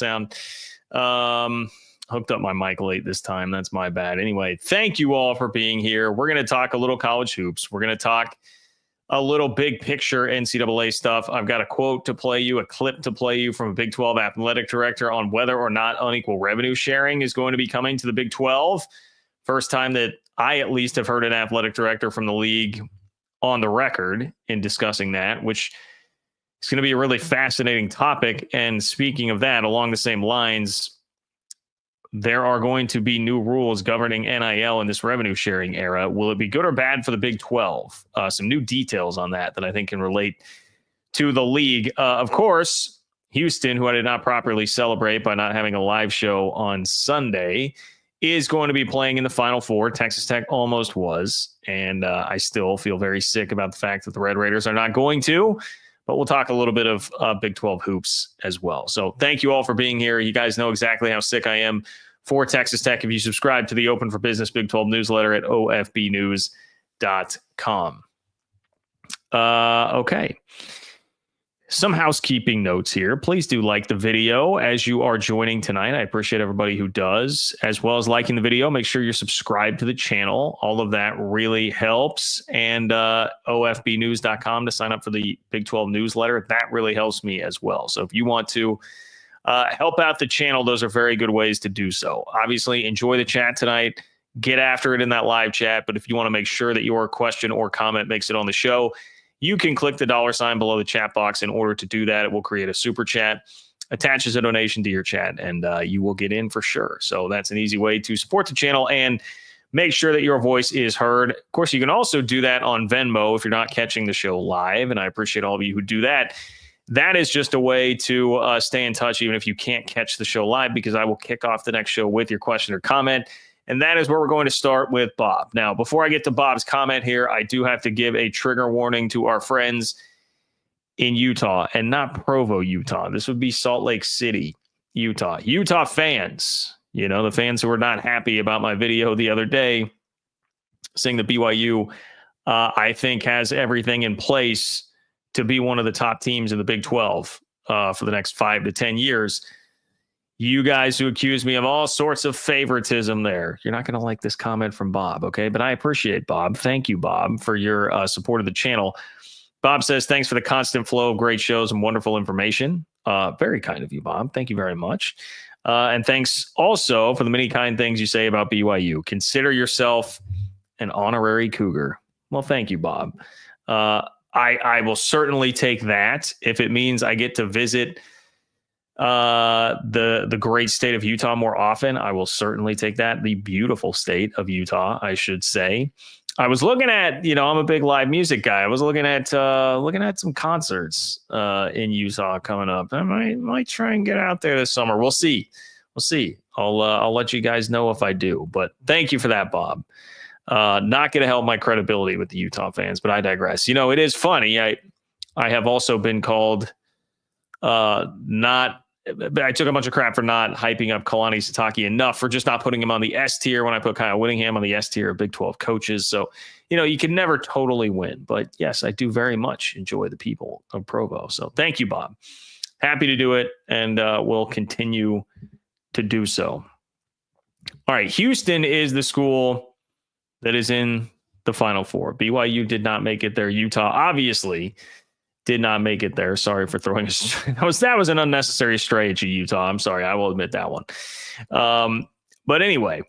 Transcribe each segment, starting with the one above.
sound. Hooked up my mic late this time. That's my bad. Anyway, thank you all for being here. We're going to talk a little college hoops. We're going to talk a little big picture NCAA stuff. I've got a quote to play you, a clip to play you from a Big 12 athletic director on whether or not unequal revenue sharing is going to be coming to the Big 12. First time that I at least have heard an athletic director from the league on the record in discussing that, which is going to be a really fascinating topic. And speaking of that, along the same lines, there are going to be new rules governing NIL in this revenue sharing era. Will it be good or bad for the Big 12? Some new details on that I think can relate to the league. Of course, Houston, who I did not properly celebrate by not having a live show on Sunday, is going to be playing in the Final Four. Texas Tech almost was. And I still feel very sick about the fact that the Red Raiders are not going to. But we'll talk a little bit of Big 12 hoops as well. So thank you all for being here. You guys know exactly how sick I am for Texas Tech if you subscribe to the Open for Business Big 12 newsletter at ofbnews.com. Okay. Some housekeeping notes here. Please do like the video as you are joining tonight. I appreciate everybody who does, as well as liking the video. Make sure you're subscribed to the channel. All of that really helps. And ofbnews.com to sign up for the Big 12 newsletter. That really helps me as well. So if you want to help out the channel, those are very good ways to do so. Obviously, enjoy the chat tonight. Get after it in that live chat. But if you want to make sure that your question or comment makes it on the show, you can click the $ below the chat box. In order to do that, it will create a super chat, attaches a donation to your chat, and you will get in for sure. So that's an easy way to support the channel and make sure that your voice is heard. Of course, you can also do that on Venmo if you're not catching the show live, and I appreciate all of you who do that. That is just a way to stay in touch, even if you can't catch the show live, because I will kick off the next show with your question or comment. And that is where we're going to start with Bob. Now, before I get to Bob's comment here, I do have to give a trigger warning to our friends in Utah, and not Provo, Utah. This would be Salt Lake City, Utah. Utah fans, you know, the fans who were not happy about my video the other day saying that BYU, I think, has everything in place to be one of the top teams in the Big 12 for the next 5 to 10 years. You guys who accuse me of all sorts of favoritism there, you're not going to like this comment from Bob, okay? But I appreciate Bob. Thank you, Bob, for your support of the channel. Bob says, thanks for the constant flow of great shows and wonderful information. Very kind of you, Bob. Thank you very much. And thanks also for the many kind things you say about BYU. Consider yourself an honorary Cougar. Well, thank you, Bob. I will certainly take that if it means I get to visit the great state of Utah more often. I will certainly take that. The beautiful state of Utah, I should say. I was looking at, you know, I'm a big live music guy. I was looking at some concerts in Utah coming up. I might try and get out there this summer. We'll see. I'll let you guys know if I do. But thank you for that, Bob. Not going to help my credibility with the Utah fans, but I digress. You know, it is funny. I have also been called I took a bunch of crap for not hyping up Kalani Sitake enough, for just not putting him on the S tier when I put Kyle Whittingham on the S tier of Big 12 coaches. So, you know, you can never totally win. But yes, I do very much enjoy the people of Provo. So thank you, Bob. Happy to do it, and we'll continue to do so. All right, Houston is the school that is in the Final Four. BYU did not make it there. Utah obviously did not make it there. Sorry for throwing that was an unnecessary stray at you, Utah. I'm sorry. I will admit that one. But anyway,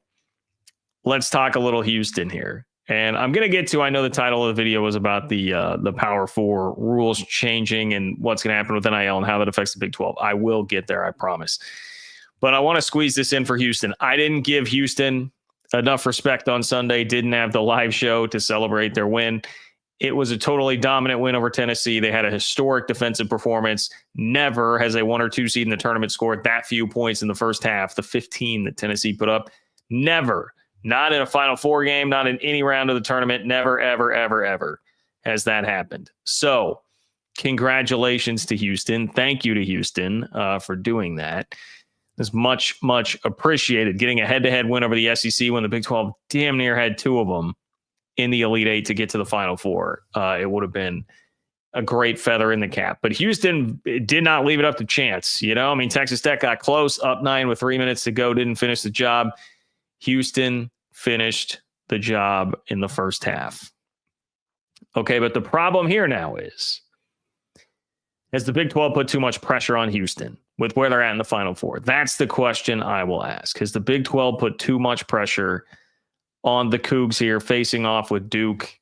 let's talk a little Houston here. And I'm going to get to, I know the title of the video was about the Power 4 rules changing and what's going to happen with NIL and how that affects the Big 12. I will get there, I promise. But I want to squeeze this in for Houston. I didn't give Houston enough respect on Sunday, didn't have the live show to celebrate their win. It was a totally dominant win over Tennessee. They had a historic defensive performance. Never has a 1 or 2 seed in the tournament scored that few points in the first half, the 15 that Tennessee put up. Never. Not in a Final Four game, not in any round of the tournament. Never, ever, ever, ever has that happened. So congratulations to Houston. Thank you to Houston for doing that. It's much, much appreciated. Getting a head-to-head win over the SEC when the Big 12 damn near had 2 of them in the Elite Eight to get to the Final Four. It would have been a great feather in the cap. But Houston did not leave it up to chance. I mean, Texas Tech got close, up 9 with 3 minutes to go, didn't finish the job. Houston finished the job in the first half. Okay, but the problem here now is, has the Big 12 put too much pressure on Houston with where they're at in the Final Four? That's the question I will ask. Has the Big 12 put too much pressure on the Cougs here facing off with Duke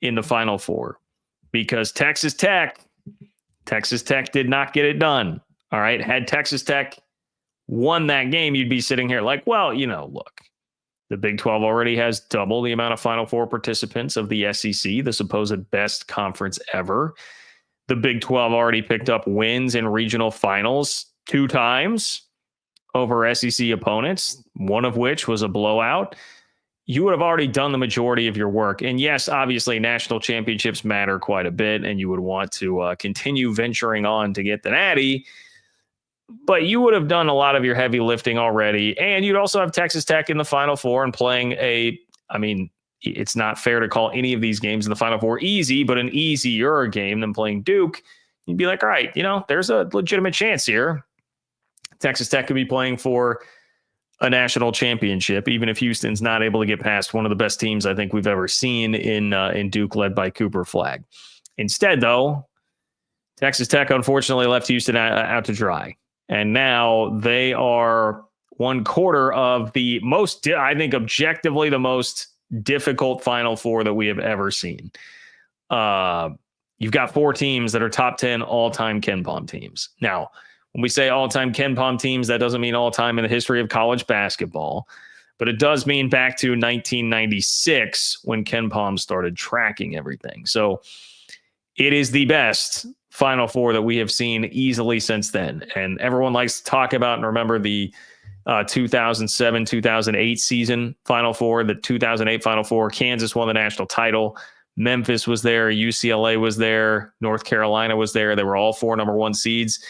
in the Final Four? Because Texas Tech did not get it done. All right. Had Texas Tech won that game, you'd be sitting here like, well, look, the Big 12 already has double the amount of Final Four participants of the SEC, the supposed best conference ever. The Big 12 already picked up wins in regional finals 2 times over SEC opponents, one of which was a blowout. You would have already done the majority of your work. And yes, obviously, national championships matter quite a bit, and you would want to continue venturing on to get the Natty. But you would have done a lot of your heavy lifting already. And you'd also have Texas Tech in the Final Four and playing it's not fair to call any of these games in the Final Four easy, but an easier game than playing Duke. You'd be like, all right, there's a legitimate chance here. Texas Tech could be playing for a national championship, even if Houston's not able to get past one of the best teams I think we've ever seen in Duke, led by Cooper Flagg. Instead, though, Texas Tech unfortunately left Houston out to dry. And now they are 1/4 of the most, I think, objectively the most difficult Final Four that we have ever seen. You've got 4 teams that are top 10 all-time KenPom teams. Now, when we say all-time KenPom teams, that doesn't mean all-time in the history of college basketball, but it does mean back to 1996 when KenPom started tracking everything. So it is the best Final Four that we have seen easily since then. And everyone likes to talk about and remember the 2007-2008 season Final Four, the 2008 Final Four. Kansas won the national title. Memphis was there. UCLA was there. North Carolina was there. They were all 4 number 1 seeds.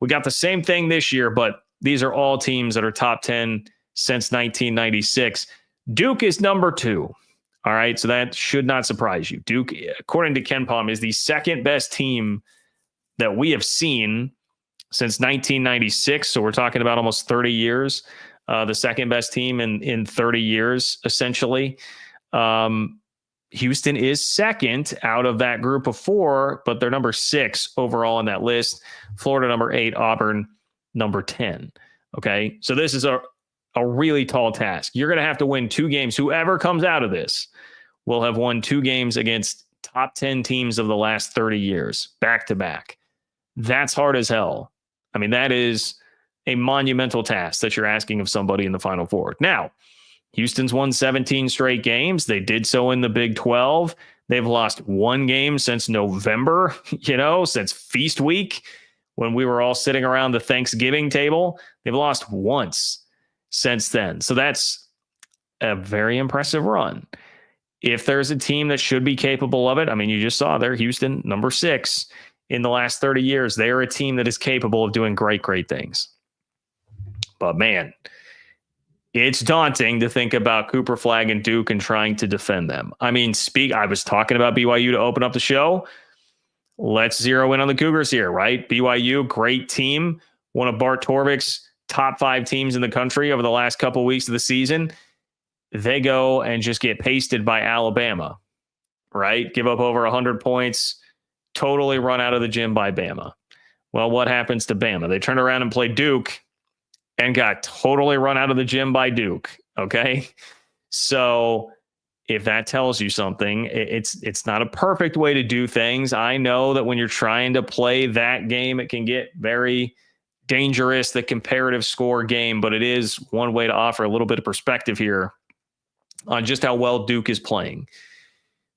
We got the same thing this year, but these are all teams that are top 10 since 1996. Duke is number 2. All right, so that should not surprise you. Duke, according to KenPom, is the second best team that we have seen since 1996. So we're talking about almost 30 years. The second best team in 30 years, essentially. Houston is second out of that group of 4, but they're number 6 overall on that list. Florida, number 8, Auburn, number 10. Okay, so this is a really tall task. You're going to have to win 2 games. Whoever comes out of this will have won 2 games against top 10 teams of the last 30 years, back to back. That's hard as hell. I mean, that is a monumental task that you're asking of somebody in the Final Four. Now, Houston's won 17 straight games. They did so in the Big 12. They've lost 1 game since November, since Feast Week, when we were all sitting around the Thanksgiving table. They've lost once since then. So that's a very impressive run. If there's a team that should be capable of it, I mean, you just saw there, Houston, number 6 in the last 30 years. They are a team that is capable of doing great, great things. But man, it's daunting to think about Cooper Flagg and Duke and trying to defend them. I mean, I was talking about BYU to open up the show. Let's zero in on the Cougars here, right? BYU, great team. One of Bart Torvik's top 5 teams in the country over the last couple of weeks of the season. They go and just get pasted by Alabama, right? Give up over 100 points, totally run out of the gym by Bama. Well, what happens to Bama? They turn around and play Duke and got totally run out of the gym by Duke. Okay. So if that tells you something, it's not a perfect way to do things. I know that when you're trying to play that game, it can get very dangerous, the comparative score game, but it is one way to offer a little bit of perspective here on just how well Duke is playing.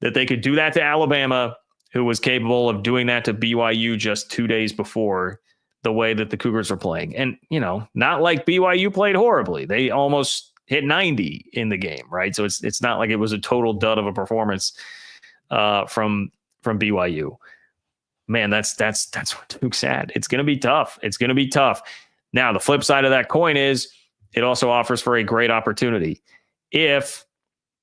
That they could do that to Alabama, who was capable of doing that to BYU just 2 days before, the way that the Cougars are playing. And, not like BYU played horribly. They almost hit 90 in the game, right? So it's not like it was a total dud of a performance from BYU. Man, that's what Duke's at. It's going to be tough. It's going to be tough. Now, the flip side of that coin is it also offers for a great opportunity. If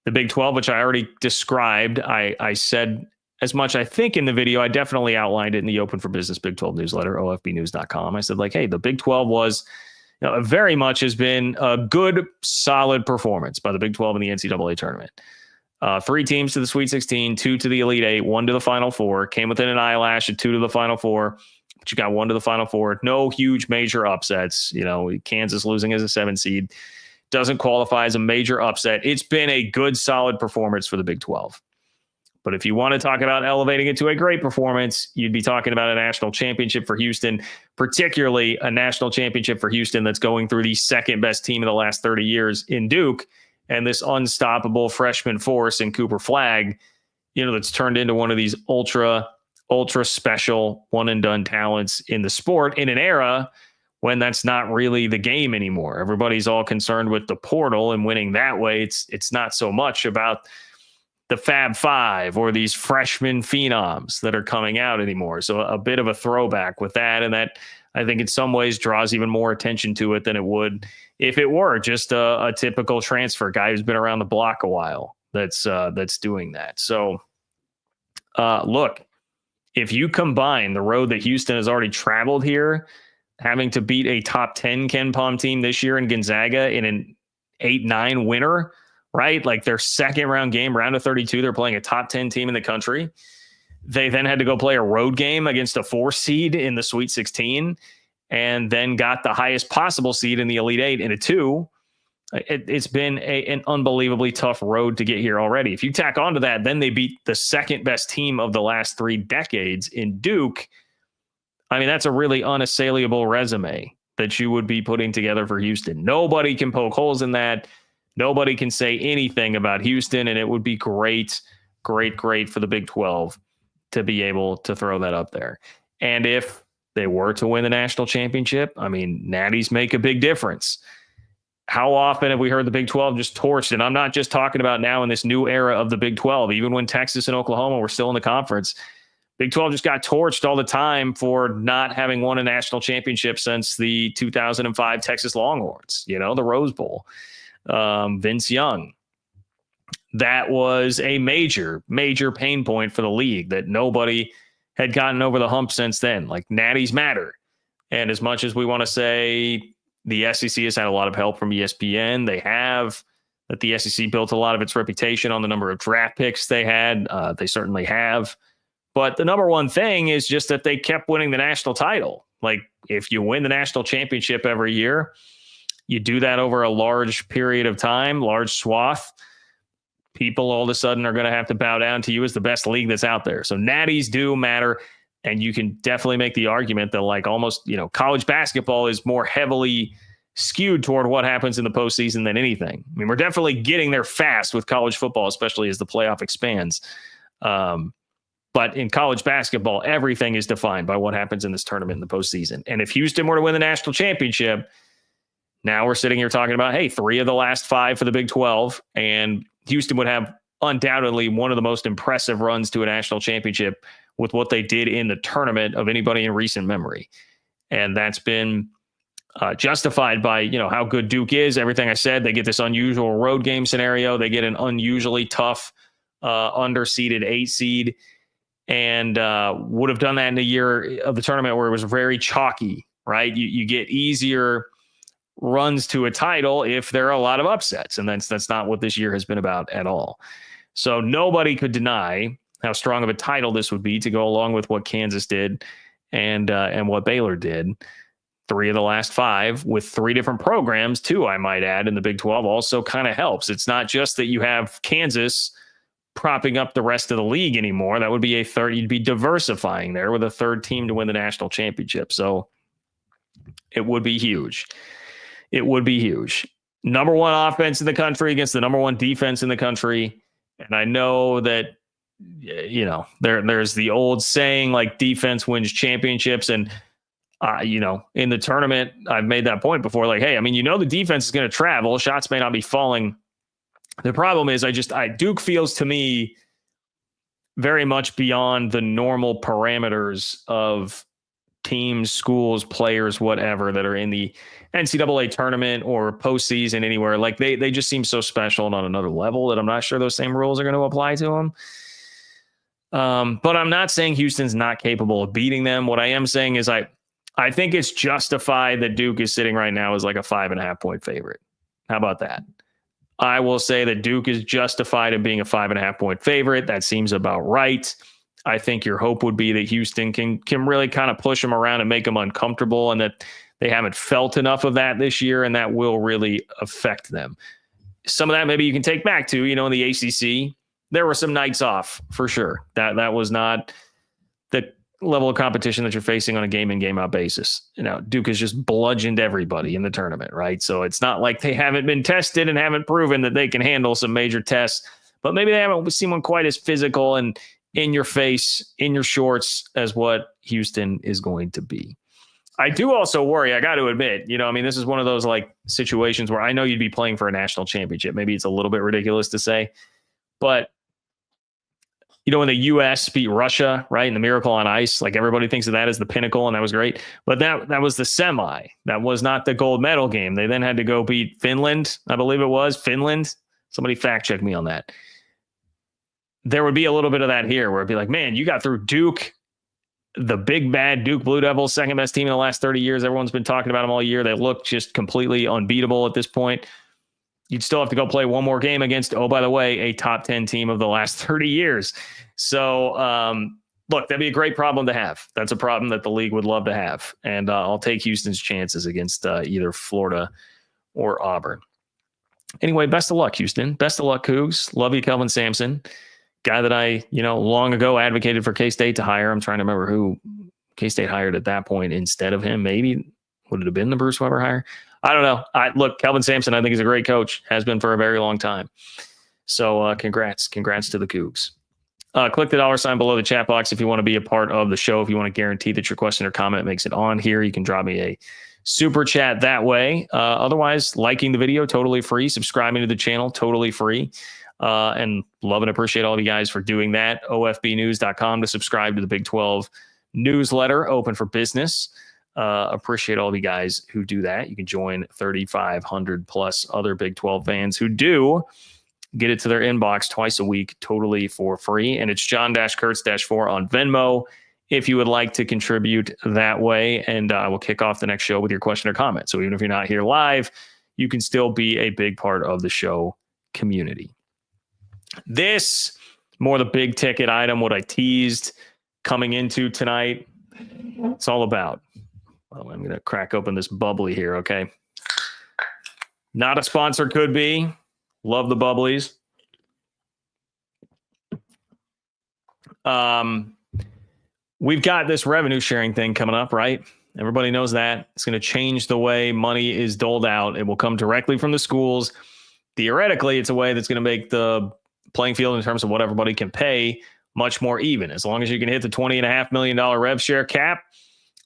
the Big 12, which I already described, I said as much, I think, in the video. I definitely outlined it in the Open for Business Big 12 newsletter, ofbnews.com. I said, like, hey, the Big 12 was, very much has been a good, solid performance by the Big 12 in the NCAA tournament. 3 teams to the Sweet 16, 2 to the Elite 8, 1 to the Final Four. Came within an eyelash at 2 to the Final Four, but you got 1 to the Final Four. No huge major upsets. Kansas losing as a 7 seed doesn't qualify as a major upset. It's been a good, solid performance for the Big 12. But if you want to talk about elevating it to a great performance, you'd be talking about a national championship for Houston, particularly a national championship for Houston that's going through the second best team of the last 30 years in Duke, and this unstoppable freshman force in Cooper Flagg, that's turned into one of these ultra special one and done talents in the sport in an era when that's not really the game anymore. Everybody's all concerned with the portal and winning that way. It's not so much about the Fab Five or these freshman phenoms that are coming out anymore. So a bit of a throwback with that. And that, I think, in some ways draws even more attention to it than it would if it were just a typical transfer guy who's been around the block a while that's doing that. So look, if you combine the road that Houston has already traveled here, having to beat a top 10 Ken Pom team this year in Gonzaga in an 8-9 winner, right? Like their second round game, round of 32, they're playing a top 10 team in the country. They then had to go play a road game against a 4 seed in the Sweet 16 and then got the highest possible seed in the Elite 8 in a 2. It's been an unbelievably tough road to get here already. If you tack onto that, then they beat the second best team of the last 3 decades in Duke. I mean, that's a really unassailable resume that you would be putting together for Houston. Nobody can poke holes in that. Nobody can say anything about Houston, and it would be great for the Big 12 to be able to throw that up there. And if they were to win the national championship, I mean, natties make a big difference. How often have we heard the Big 12 just torched? And I'm not just talking about now in this new era of the Big 12. Even when Texas and Oklahoma were still in the conference, Big 12 just got torched all the time for not having won a national championship since the 2005 Texas Longhorns, the Rose Bowl. Vince Young. That was a major pain point for the league that nobody had gotten over the hump since then. Like, natties matter. And as much as we want to say the SEC has had a lot of help from ESPN, that the SEC built a lot of its reputation on the number of draft picks they had. They certainly have. But the number one thing is just that they kept winning the national title. Like, if you win the national championship every year, you do that over a large period of time, large swath, people all of a sudden are going to have to bow down to you as the best league that's out there. So natties do matter. And you can definitely make the argument that, like, almost, college basketball is more heavily skewed toward what happens in the postseason than anything. I mean, we're definitely getting there fast with college football, especially as the playoff expands. But in college basketball, everything is defined by what happens in this tournament in the postseason. And if Houston were to win the national championship, now we're sitting here talking about, hey, 3 of the last 5 for the Big 12, and Houston would have undoubtedly one of the most impressive runs to a national championship with what they did in the tournament of anybody in recent memory. And that's been justified by, how good Duke is. Everything I said, they get this unusual road game scenario. They get an unusually tough underseeded 8 seed, and would have done that in a year of the tournament where it was very chalky, right? You get easier runs to a title if there are a lot of upsets, and that's not what this year has been about at all. So nobody could deny how strong of a title this would be to go along with what Kansas did and what Baylor did. 3 of the last 5 with 3 different programs too, I might add, in the Big 12 also kind of helps. It's not just that you have Kansas propping up the rest of the league anymore. That would be a third. You'd be diversifying there with a third team to win the national championship. So it would be huge. It would be huge. Number 1 offense in the country against the number 1 defense in the country. And I know that, there's the old saying, like, defense wins championships. And, in the tournament, I've made that point before. Like, hey, I mean, the defense is going to travel. Shots may not be falling. The problem is Duke feels to me very much beyond the normal parameters of teams, schools, players, whatever, that are in the NCAA tournament or postseason anywhere. Like, they just seem so special and on another level that I'm not sure those same rules are going to apply to them. But I'm not saying Houston's not capable of beating them. What I am saying is I think it's justified that Duke is sitting right now as like a 5.5 point favorite. How about that? I will say that Duke is justified in being a 5.5 point favorite. That seems about right. I think your hope would be that Houston can really kind of push them around and make them uncomfortable, and that they haven't felt enough of that this year, and that will really affect them. Some of that maybe you can take back to, in the ACC, there were some nights off for sure. That was not the level of competition that you're facing on a game in, game out basis. Duke has just bludgeoned everybody in the tournament, right? So it's not like they haven't been tested and haven't proven that they can handle some major tests, but maybe they haven't seen one quite as physical and in your face, in your shorts as what Houston is going to be. I do also worry, I got to admit, this is one of those like situations where I know you'd be playing for a national championship. Maybe it's a little bit ridiculous to say, but when the U.S. beat Russia, right, in the Miracle on Ice, like everybody thinks of that as the pinnacle, and that was great. But that was the semi. That was not the gold medal game. They then had to go beat Finland, I believe it was. Finland. Somebody fact check me on that. There would be a little bit of that here where it'd be like, man, you got through Duke, the big bad Duke Blue Devils, second best team in the last 30 years. Everyone's been talking about them all year. They look just completely unbeatable at this point. You'd still have to go play one more game against, oh, by the way, a top 10 team of the last 30 years. So, look, that'd be a great problem to have. That's a problem that the league would love to have. And I'll take Houston's chances against either Florida or Auburn. Anyway, best of luck, Houston. Best of luck, Cougs. Love you, Kelvin Sampson. Guy that I, long ago advocated for K-State to hire. I'm trying to remember who K-State hired at that point instead of him. Maybe would it have been the Bruce Weber hire? I don't know. Look, Kelvin Sampson, I think, is a great coach. Has been for a very long time. So congrats to the Cougs. Click the $ below the chat box if you want to be a part of the show. If you want to guarantee that your question or comment makes it on here, you can drop me a super chat that way. Otherwise, liking the video, totally free. Subscribing to the channel, totally free. And love and appreciate all of you guys for doing that. OFBnews.com to subscribe to the Big 12 newsletter, open for business. Appreciate all of you guys who do that. You can join 3,500 plus other Big 12 fans who do get it to their inbox twice a week, totally for free. And it's John-Kurtz-4 on Venmo if you would like to contribute that way. And I will kick off the next show with your question or comment. So even if you're not here live, you can still be a big part of the show community. This, more the big ticket item, what I teased coming into tonight, it's all about. Well, I'm going to crack open this bubbly here, okay? Not a sponsor, could be. Love the bubblies. We've got this revenue sharing thing coming up, right? Everybody knows that. It's going to change the way money is doled out. It will come directly from the schools. Theoretically, it's a way that's going to make the playing field in terms of what everybody can pay much more even. As long as you can hit the $20.5 million rev share cap,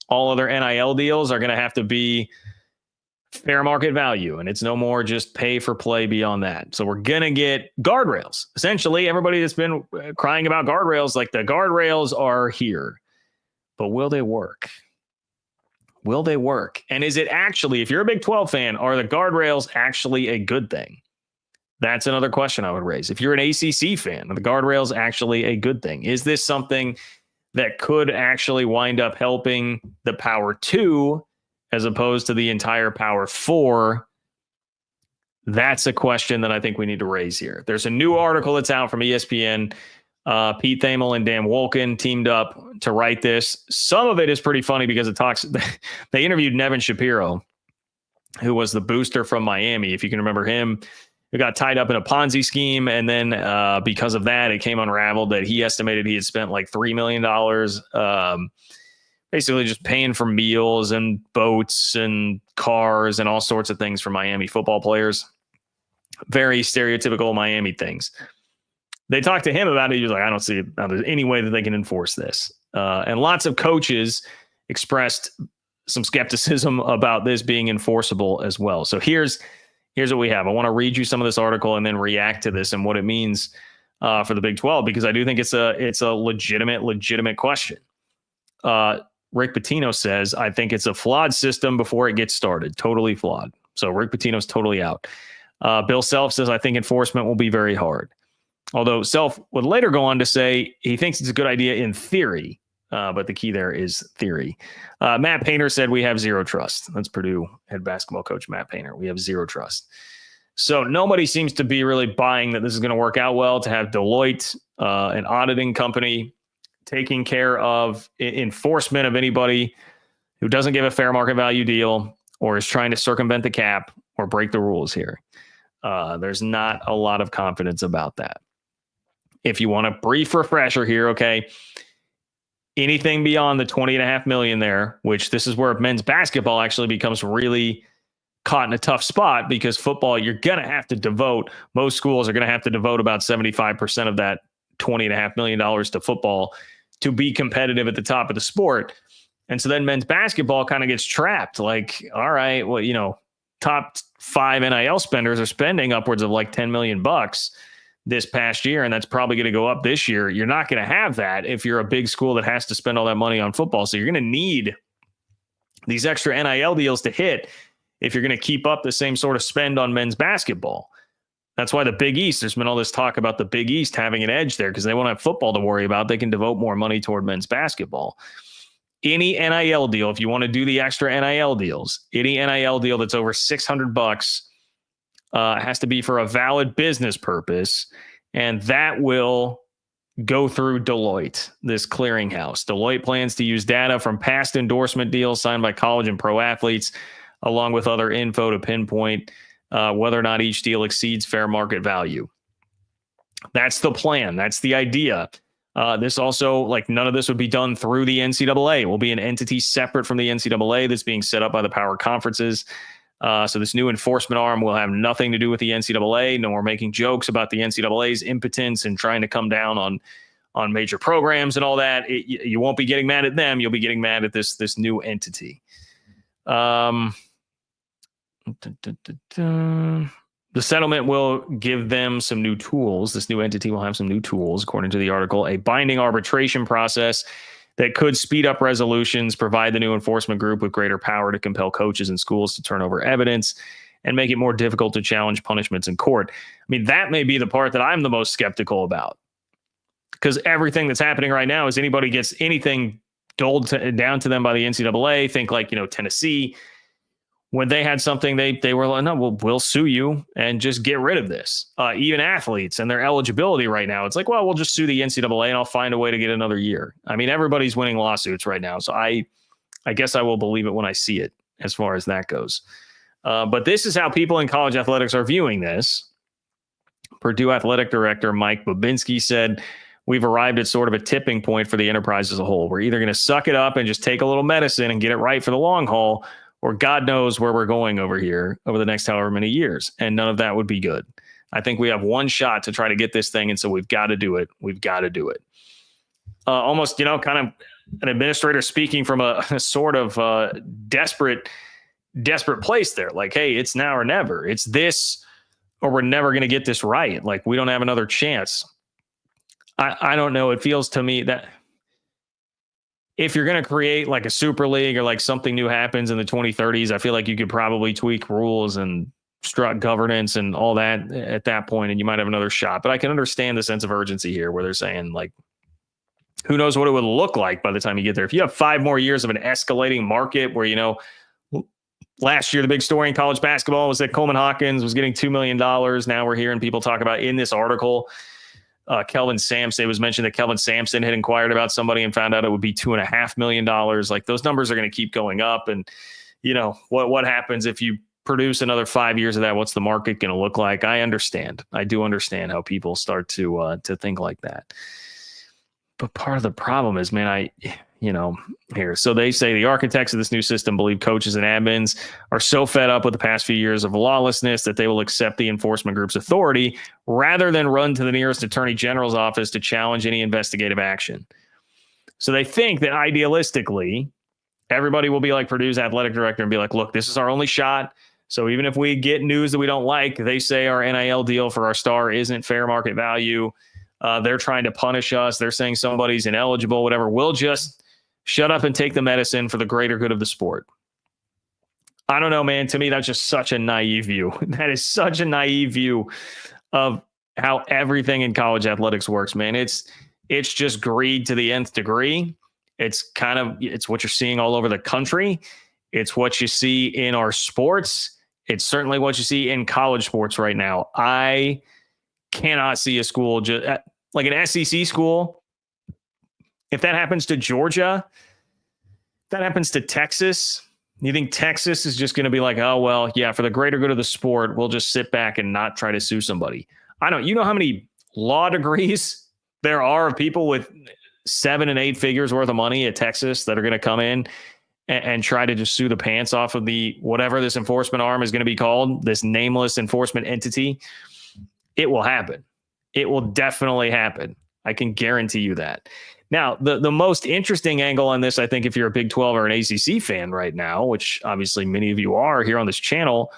all other NIL deals are going to have to be fair market value. And it's no more just pay for play beyond that. So we're going to get guardrails. Essentially, everybody that's been crying about guardrails, like the guardrails are here. But will they work? Will they work? And is it actually, if you're a Big 12 fan, are the guardrails actually a good thing? That's another question I would raise. If you're an ACC fan, are the guardrails actually a good thing? Is this something that could actually wind up helping the Power 2 as opposed to the entire Power 4? That's a question that I think we need to raise here. There's a new article that's out from ESPN. Pete Thamel and Dan Wolken teamed up to write this. Some of it is pretty funny because it talks, they interviewed Nevin Shapiro, who was the booster from Miami, if you can remember him, who got tied up in a Ponzi scheme. And then because of that, it came unraveled that he estimated he had spent like $3 million, basically just paying for meals and boats and cars and all sorts of things for Miami football players. Very stereotypical Miami things. They talked to him about it. He was like, I don't see how there's any way that they can enforce this. And lots of coaches expressed some skepticism about this being enforceable as well. So here's what we have. I want to read you some of this article and then react to this and what it means for the Big 12, because I do think it's a legitimate question. Rick Pitino says, I think it's a flawed system before it gets started. Totally flawed. So Rick Pitino's totally out. Bill Self says, I think enforcement will be very hard. Although Self would later go on to say he thinks it's a good idea in theory, but the key there is theory. Matt Painter said we have zero trust. That's Purdue head basketball coach Matt Painter. We have zero trust. So nobody seems to be really buying that this is going to work out well to have Deloitte, an auditing company, taking care of enforcement of anybody who doesn't give a fair market value deal or is trying to circumvent the cap or break the rules here. There's not a lot of confidence about that. If you want a brief refresher here, okay, anything beyond the $20.5 million there, which this is where men's basketball actually becomes really caught in a tough spot, because football, you're going to have to devote, most schools are going to have to devote about 75% of that $20.5 million to football to be competitive at the top of the sport. And so then men's basketball kind of gets trapped. Like, all right, well, you know, top 5 NIL spenders are spending upwards of like $10 million this past year, and that's probably going to go up this year. You're not going to have that if you're a big school that has to spend all that money on football. So you're going to need these extra NIL deals to hit if you're going to keep up the same sort of spend on men's basketball. That's why the Big East, there's been all this talk about the Big East having an edge there because they won't have football to worry about. They can devote more money toward men's basketball. Any NIL deal, if you want to do the extra NIL deals, any NIL deal that's over $600 has to be for a valid business purpose, and that will go through Deloitte, this clearinghouse. Deloitte plans to use data from past endorsement deals signed by college and pro athletes, along with other info to pinpoint whether or not each deal exceeds fair market value. That's the plan. That's the idea. This also, like, none of this would be done through the NCAA. It will be an entity separate from the NCAA that's being set up by the power conferences. So this new enforcement arm will have nothing to do with the NCAA. No more making jokes about the NCAA's impotence and trying to come down on major programs and all that. You won't be getting mad at them. You'll be getting mad at this new entity. The settlement will give them some new tools. This new entity will have some new tools, according to the article, a binding arbitration process that could speed up resolutions, provide the new enforcement group with greater power to compel coaches and schools to turn over evidence, and make it more difficult to challenge punishments in court. I mean, that may be the part that I'm the most skeptical about, because everything that's happening right now is anybody gets anything doled down to them by the NCAA. Think like, Tennessee. When they had something, they were like, no, we'll sue you and just get rid of this. Even athletes and their eligibility right now, it's like, well, we'll just sue the NCAA and I'll find a way to get another year. I mean, everybody's winning lawsuits right now. So I guess I will believe it when I see it as far as that goes. But this is how people in college athletics are viewing this. Purdue athletic director Mike Babinski said, we've arrived at sort of a tipping point for the enterprise as a whole. We're either going to suck it up and just take a little medicine and get it right for the long haul, or God knows where we're going over here over the next however many years. And none of that would be good. I think we have one shot to try to get this thing. And so we've got to do it. We've got to do it. Almost, kind of an administrator speaking from a sort of desperate place there. Like, hey, it's now or never. It's this, or we're never going to get this right. Like, we don't have another chance. I don't know. It feels to me that if you're going to create like a super league or like something new happens in the 2030s, I feel like you could probably tweak rules and strut governance and all that at that point, and you might have another shot. But I can understand the sense of urgency here where they're saying, like, who knows what it would look like by the time you get there. If you have 5 more years of an escalating market where, last year the big story in college basketball was that Coleman Hawkins was getting $2 million. Now we're hearing people talk about in this article, Kelvin Sampson, it was mentioned that Kelvin Sampson had inquired about somebody and found out it would be $2.5 million. Like, those numbers are going to keep going up. And, what happens if you produce another 5 years of that? What's the market going to look like? I understand. I do understand how people start to think like that. But part of the problem is, man, here. So they say the architects of this new system believe coaches and admins are so fed up with the past few years of lawlessness that they will accept the enforcement group's authority rather than run to the nearest attorney general's office to challenge any investigative action. So they think that idealistically, everybody will be like Purdue's athletic director and be like, look, this is our only shot. So even if we get news that we don't like, they say our NIL deal for our star isn't fair market value. They're trying to punish us. They're saying somebody's ineligible, whatever. We'll just shut up and take the medicine for the greater good of the sport. I don't know, man. To me, that's just such a naive view. That is such a naive view of how everything in college athletics works, man. It's just greed to the nth degree. It's what you're seeing all over the country. It's what you see in our sports. It's certainly what you see in college sports right now. I cannot see a school just like an SEC school. If that happens to Georgia, if that happens to Texas, you think Texas is just going to be like, oh, well, yeah, for the greater good of the sport, we'll just sit back and not try to sue somebody. I don't, you know how many law degrees there are of people with 7 and 8 figures worth of money at Texas that are going to come in and try to just sue the pants off of the whatever this enforcement arm is going to be called, this nameless enforcement entity. It will happen. It will definitely happen. I can guarantee you that. Now, the most interesting angle on this, I think, if you're a Big 12 or an ACC fan right now, which obviously many of you are here on this channel,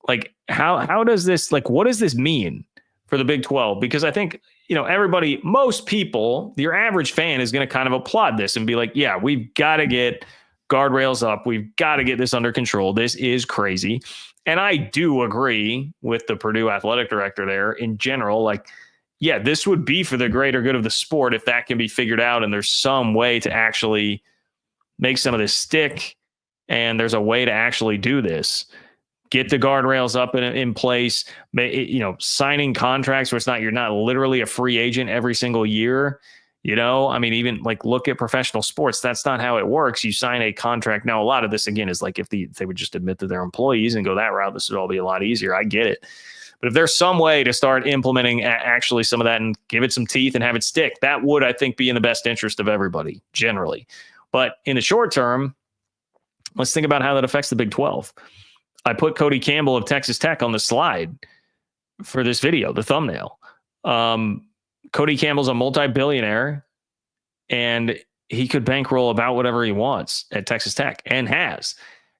like how does this, like, what does this mean for the Big 12? Because I think, everybody, most people, your average fan is going to kind of applaud this and be like, yeah, we've got to get guardrails up. We've got to get this under control. This is crazy. And I do agree with the Purdue athletic director there in general, like, yeah, this would be for the greater good of the sport if that can be figured out and there's some way to actually make some of this stick and there's a way to actually do this. Get the guardrails up in place, signing contracts where you're not literally a free agent every single year. I mean, even like look at professional sports. That's not how it works. You sign a contract. Now, a lot of this, again, is like if they would just admit that they're employees and go that route, this would all be a lot easier. I get it. But if there's some way to start implementing actually some of that and give it some teeth and have it stick, that would, I think, be in the best interest of everybody generally. But in the short term, let's think about how that affects the Big 12. I put Cody Campbell of Texas Tech on the slide for this video, the thumbnail. Cody Campbell's a multi-billionaire, and he could bankroll about whatever he wants at Texas Tech and has.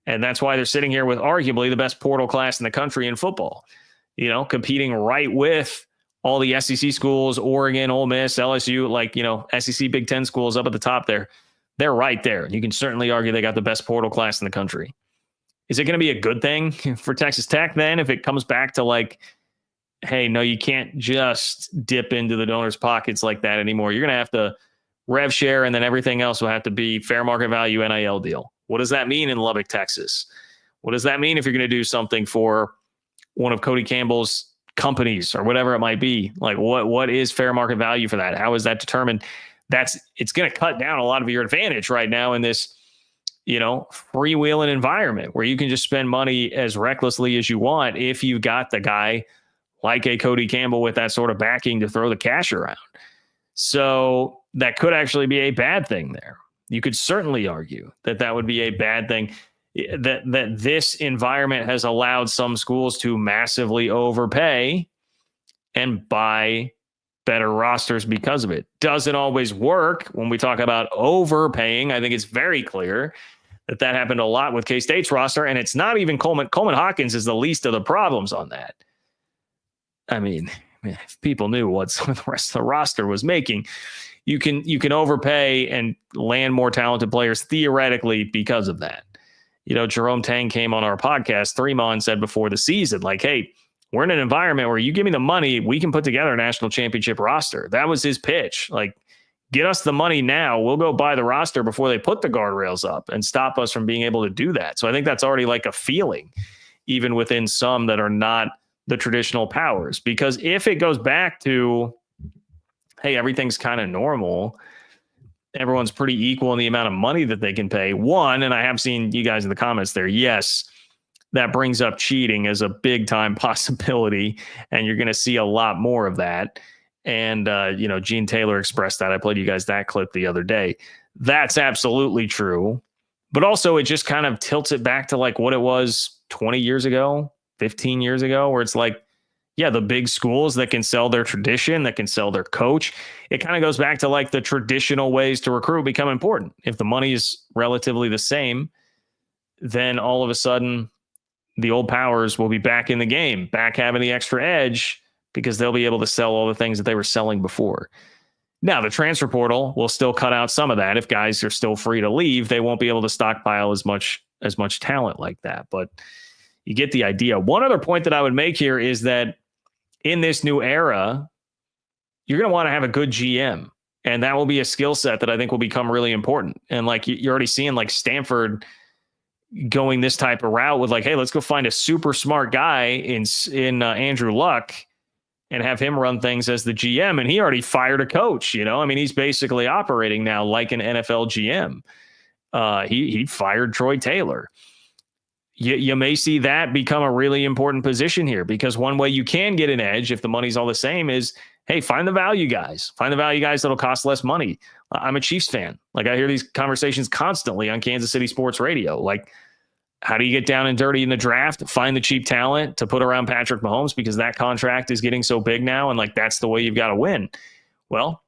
And that's why they're sitting here with arguably the best portal class in the country in football. Competing right with all the SEC schools, Oregon, Ole Miss, LSU, SEC Big Ten schools up at the top there. They're right there. You can certainly argue they got the best portal class in the country. Is it going to be a good thing for Texas Tech then if it comes back to like, hey, no, you can't just dip into the donors' pockets like that anymore. You're going to have to rev share, and then everything else will have to be fair market value NIL deal. What does that mean in Lubbock, Texas? What does that mean if you're going to do something for one of Cody Campbell's companies or whatever it might be? Like what is fair market value for that? How is that determined? It's going to cut down a lot of your advantage right now in this, freewheeling environment where you can just spend money as recklessly as you want if you got the guy like a Cody Campbell with that sort of backing to throw the cash around. So that could actually be a bad thing there. You could certainly argue that would be a bad thing. That this environment has allowed some schools to massively overpay and buy better rosters because of it. Doesn't always work when we talk about overpaying. I think it's very clear that happened a lot with K-State's roster, and it's not even Coleman. Coleman Hawkins is the least of the problems on that. I mean, if people knew what some of the rest of the roster was making, you can overpay and land more talented players theoretically because of that. Jerome Tang came on our podcast, 3 and said before the season, like, hey, we're in an environment where you give me the money, we can put together a national championship roster. That was his pitch. Like, get us the money now. We'll go buy the roster before they put the guardrails up and stop us from being able to do that. So I think that's already like a feeling, even within some that are not the traditional powers. Because if it goes back to, hey, everything's kind of normal, everyone's pretty equal in the amount of money that they can pay. One, and I have seen you guys in the comments there, yes, that brings up cheating as a big time possibility, and you're going to see a lot more of that. And, Gene Taylor expressed that. I played you guys that clip the other day. That's absolutely true. But also it just kind of tilts it back to like what it was 20 years ago, 15 years ago, where it's like, yeah, the big schools that can sell their tradition, that can sell their coach. It kind of goes back to like the traditional ways to recruit become important. If the money is relatively the same, then all of a sudden the old powers will be back in the game, back having the extra edge because they'll be able to sell all the things that they were selling before. Now, the transfer portal will still cut out some of that. If guys are still free to leave, they won't be able to stockpile as much talent like that. But you get the idea. One other point that I would make here is that in this new era, you're going to want to have a good GM. And that will be a skill set that I think will become really important. And like you're already seeing like Stanford going this type of route with like, hey, let's go find a super smart guy in Andrew Luck and have him run things as the GM. And he already fired a coach, you know? I mean, he's basically operating now like an NFL GM. He fired Troy Taylor. You may see that become a really important position here, because one way you can get an edge if the money's all the same is, hey, find the value guys. Find the value guys that'll cost less money. I'm a Chiefs fan. Like, I hear these conversations constantly on Kansas City sports radio. Like, how do you get down and dirty in the draft? Find the cheap talent to put around Patrick Mahomes, because that contract is getting so big now. And like, that's the way you've got to win. Well,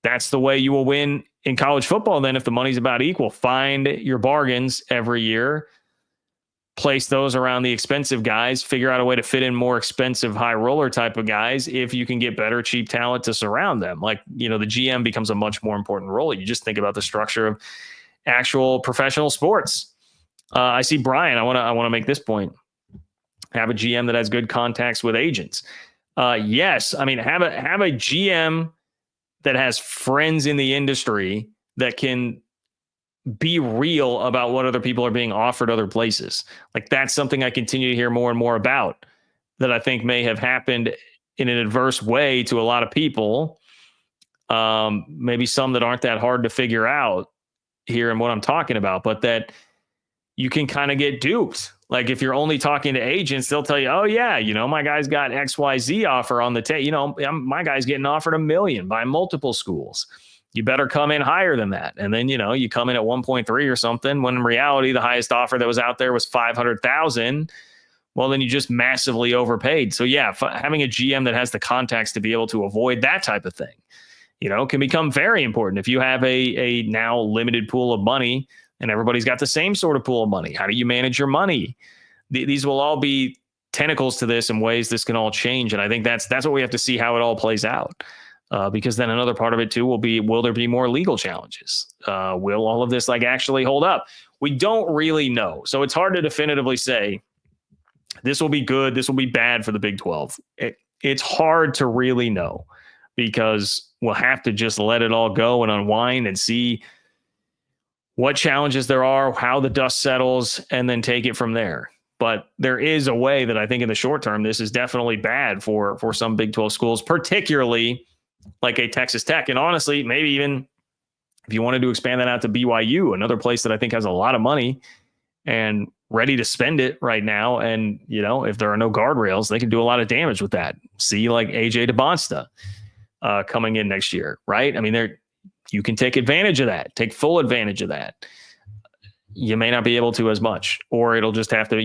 that's the way you will win in college football. Then if the money's about equal, find your bargains every year, place those around the expensive guys, figure out a way to fit in more expensive high roller type of guys if you can get better cheap talent to surround them. Like, you know, the GM becomes a much more important role. You just think about the structure of actual professional sports. I see Brian. I want to make this point. Have a GM that has good contacts with agents. Yes, I mean, have a GM that has friends in the industry that can be real about what other people are being offered other places. Like, that's something I continue to hear more and more about, that I think may have happened in an adverse way to a lot of people. Maybe some that aren't that hard to figure out here and what I'm talking about, but that you can kind of get duped. Like, if you're only talking to agents, they'll tell you, oh yeah, you know, my guy's got XYZ offer on the table. You know, my guy's getting offered $1 million by multiple schools. You better come in higher than that. And then, you know, you come in at 1.3 or something, when in reality, the highest offer that was out there was 500,000. Well, then you just massively overpaid. So yeah, having a GM that has the contacts to be able to avoid that type of thing, you know, can become very important. If you have a now limited pool of money and everybody's got the same sort of pool of money, how do you manage your money? These will all be tentacles to this and ways this can all change. And I think that's what we have to see how it all plays out. Because then another part of it too will be, will there be more legal challenges? Will all of this like actually hold up? We don't really know. So it's hard to definitively say this will be good, this will be bad for the Big 12. It's hard to really know, because we'll have to just let it all go and unwind and see what challenges there are, how the dust settles, and then take it from there. But there is a way that I think in the short term, this is definitely bad for some Big 12 schools, particularly like a Texas Tech. And honestly, maybe even if you wanted to expand that out to BYU, another place that I think has a lot of money and ready to spend it right now. And, you know, if there are no guardrails, they can do a lot of damage with that. See, like AJ DeBonsta coming in next year, right? I mean, you can take advantage of that, take full advantage of that. You may not be able to as much, or you'll have to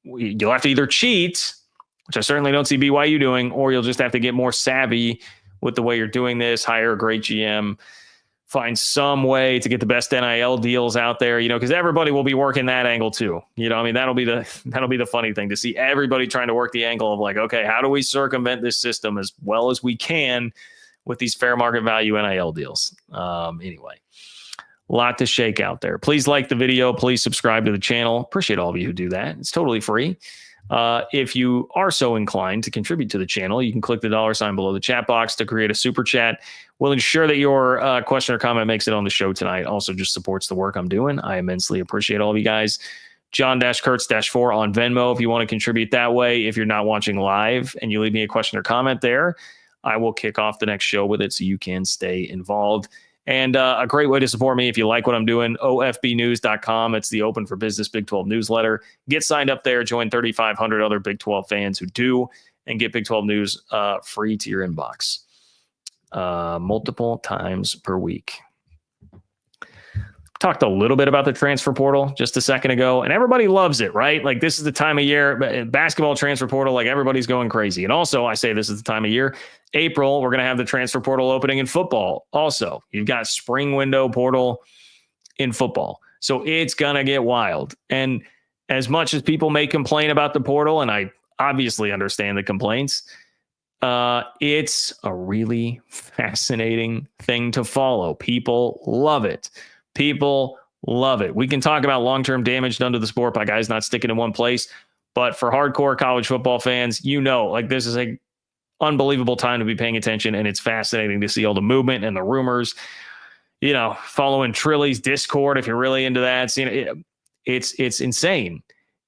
either cheat, which I certainly don't see BYU doing, or you'll just have to get more savvy with the way you're doing this, hire a great GM, find some way to get the best NIL deals out there, you know, because everybody will be working that angle too. You know, I mean, that'll be the funny thing, to see everybody trying to work the angle of like, okay, how do we circumvent this system as well as we can with these fair market value NIL deals? Anyway, a lot to shake out there. Please like the video. Please subscribe to the channel. Appreciate all of you who do that. It's totally free. If you are so inclined to contribute to the channel, you can click the $ below the chat box to create a super chat. We'll ensure that your question or comment makes it on the show tonight. Also just supports the work I'm doing. I immensely appreciate all of you guys. John-Kurtz-4 on Venmo if you want to contribute that way. If you're not watching live and you leave me a question or comment there, I will kick off the next show with it so you can stay involved. And a great way to support me if you like what I'm doing, ofbnews.com. It's the Open for Business Big 12 newsletter. Get signed up there, join 3,500 other Big 12 fans who do, and get Big 12 news free to your inbox multiple times per week. Talked a little bit about the transfer portal just a second ago, and everybody loves it, right? Like, this is the time of year, basketball transfer portal, like everybody's going crazy. And also, I say this is the time of year, April, we're going to have the transfer portal opening in football. Also, you've got spring window portal in football. So it's going to get wild. And as much as people may complain about the portal, and I obviously understand the complaints, it's a really fascinating thing to follow. People love it. People love it. We can talk about long-term damage done to the sport by guys not sticking in one place. But for hardcore college football fans, like this is a unbelievable time to be paying attention, and it's fascinating to see all the movement and the rumors. Following Trilly's Discord if you're really into that. It's insane.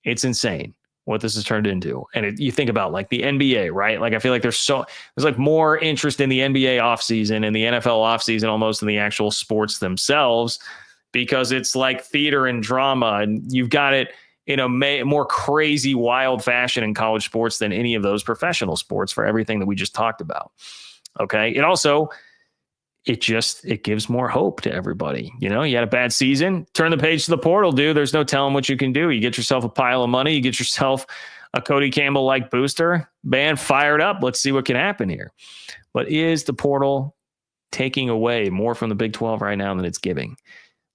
It's insane what this has turned into. And you think about like the NBA, right? Like I feel like there's like more interest in the NBA offseason and the NFL offseason almost than the actual sports themselves, because it's like theater and drama, and you've got it in a more crazy, wild fashion in college sports than any of those professional sports for everything that we just talked about. Okay. It gives more hope to everybody. You had a bad season, turn the page to the portal, dude. There's no telling what you can do. You get yourself a pile of money, you get yourself a Cody Campbell-like booster, band fired up. Let's see what can happen here. But is the portal taking away more from the Big 12 right now than it's giving?